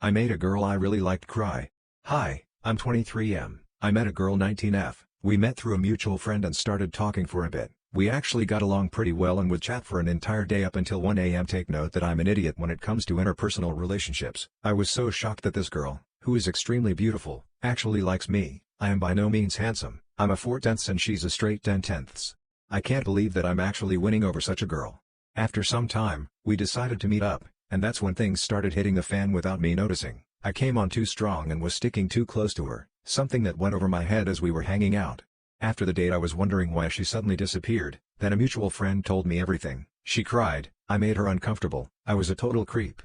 I made a girl I really liked cry. Hi, I'm 23M. I met a girl 19F. We met through a mutual friend and started talking for a bit. We actually got along pretty well and would chat for an entire day up until 1 a.m. Take note that I'm an idiot when it comes to interpersonal relationships. I was so shocked that this girl, who is extremely beautiful, actually likes me. I am by no means handsome. I'm a 4/10 and she's a straight 10/10. I can't believe that I'm actually winning over such a girl. After some time, we decided to meet up, and that's when things started hitting the fan without me noticing. I came on too strong and was sticking too close to her, something that went over my head as we were hanging out. After the date I was wondering why she suddenly disappeared, then a mutual friend told me everything. She cried, I made her uncomfortable, I was a total creep.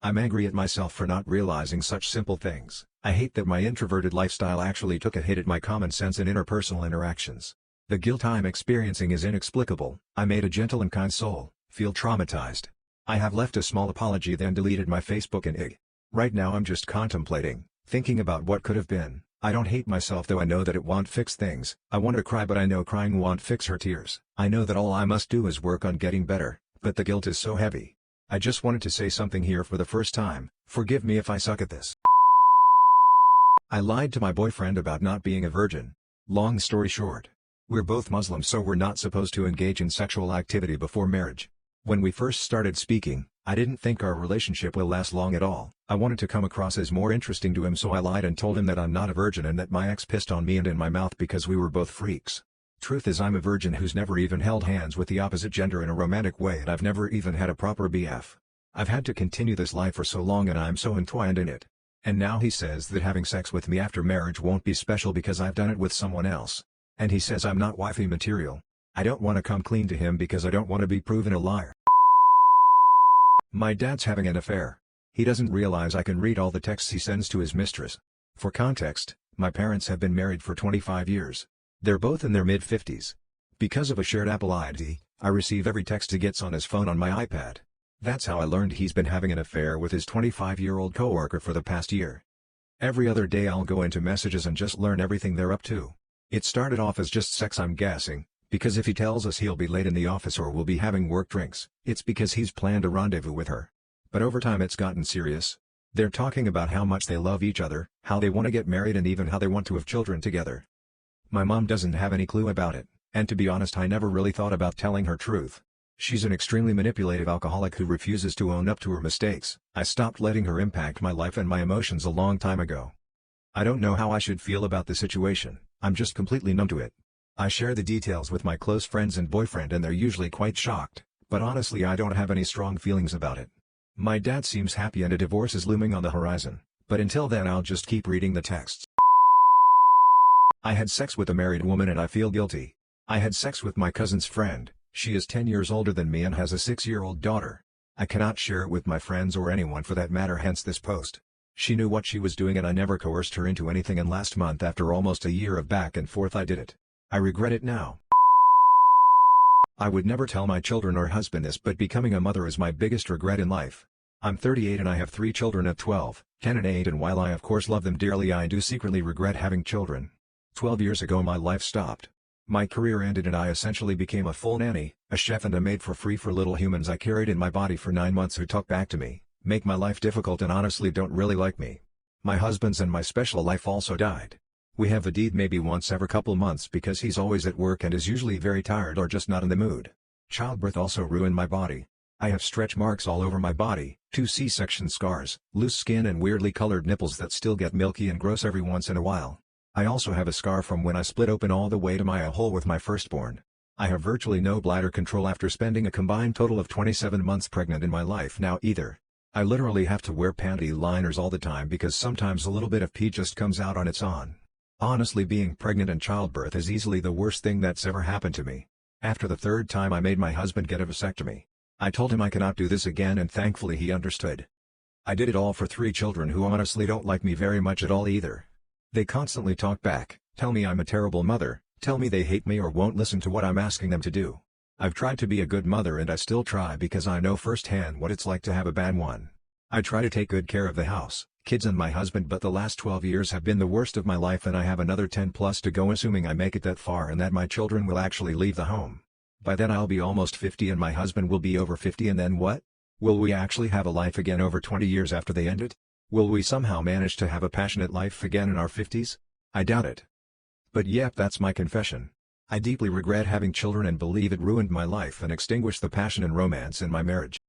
I'm angry at myself for not realizing such simple things. I hate that my introverted lifestyle actually took a hit at my common sense in interpersonal interactions. The guilt I'm experiencing is inexplicable. I made a gentle and kind soul feel traumatized. I have left a small apology then deleted my Facebook and IG. Right now I'm just contemplating, thinking about what could have been. I don't hate myself though I know that it won't fix things. I want to cry but I know crying won't fix her tears. I know that all I must do is work on getting better, but the guilt is so heavy. I just wanted to say something here for the first time. Forgive me if I suck at this. I lied to my boyfriend about not being a virgin. Long story short, we're both Muslims so we're not supposed to engage in sexual activity before marriage. When we first started speaking, I didn't think our relationship will last long at all. I wanted to come across as more interesting to him so I lied and told him that I'm not a virgin and that my ex pissed on me and in my mouth because we were both freaks. Truth is I'm a virgin who's never even held hands with the opposite gender in a romantic way and I've never even had a proper BF. I've had to continue this life for so long and I'm so entwined in it. And now he says that having sex with me after marriage won't be special because I've done it with someone else. And he says I'm not wifey material. I don't want to come clean to him because I don't want to be proven a liar. My dad's having an affair. He doesn't realize I can read all the texts he sends to his mistress. For context, my parents have been married for 25 years. They're both in their mid-50s. Because of a shared Apple ID, I receive every text he gets on his phone on my iPad. That's how I learned he's been having an affair with his 25-year-old coworker for the past year. Every other day I'll go into messages and just learn everything they're up to. It started off as just sex I'm guessing, because if he tells us he'll be late in the office or we'll be having work drinks, it's because he's planned a rendezvous with her. But over time it's gotten serious. They're talking about how much they love each other, how they want to get married and even how they want to have children together. My mom doesn't have any clue about it, and to be honest I never really thought about telling her truth. She's an extremely manipulative alcoholic who refuses to own up to her mistakes. I stopped letting her impact my life and my emotions a long time ago. I don't know how I should feel about the situation, I'm just completely numb to it. I share the details with my close friends and boyfriend and they're usually quite shocked, but honestly I don't have any strong feelings about it. My dad seems happy and a divorce is looming on the horizon, but until then I'll just keep reading the texts. I had sex with a married woman and I feel guilty. I had sex with my cousin's friend, she is 10 years older than me and has a 6-year-old daughter. I cannot share it with my friends or anyone for that matter hence this post. She knew what she was doing and I never coerced her into anything and last month after almost a year of back and forth I did it. I regret it now. I would never tell my children or husband this but becoming a mother is my biggest regret in life. I'm 38 and I have 3 children of 12, 10 and 8 and while I of course love them dearly I do secretly regret having children. 12 years ago my life stopped. My career ended and I essentially became a full nanny, a chef and a maid for free for little humans I carried in my body for 9 months who talk back to me, make my life difficult and honestly don't really like me. My husband's and my special life also died. We have a deed maybe once every couple months because he's always at work and is usually very tired or just not in the mood. Childbirth also ruined my body. I have stretch marks all over my body, 2 C-section scars, loose skin and weirdly colored nipples that still get milky and gross every once in a while. I also have a scar from when I split open all the way to my hole with my firstborn. I have virtually no bladder control after spending a combined total of 27 months pregnant in my life now either. I literally have to wear panty liners all the time because sometimes a little bit of pee just comes out on its own. Honestly being pregnant and childbirth is easily the worst thing that's ever happened to me. After the 3rd time I made my husband get a vasectomy. I told him I cannot do this again and thankfully he understood. I did it all for 3 children who honestly don't like me very much at all either. They constantly talk back, tell me I'm a terrible mother, tell me they hate me or won't listen to what I'm asking them to do. I've tried to be a good mother and I still try because I know firsthand what it's like to have a bad one. I try to take good care of the house, kids and my husband but the last 12 years have been the worst of my life and I have another 10 plus to go assuming I make it that far and that my children will actually leave the home. By then I'll be almost 50 and my husband will be over 50 and then what? Will we actually have a life again over 20 years after they end it? Will we somehow manage to have a passionate life again in our 50s? I doubt it. But yep, that's my confession. I deeply regret having children and believe it ruined my life and extinguished the passion and romance in my marriage.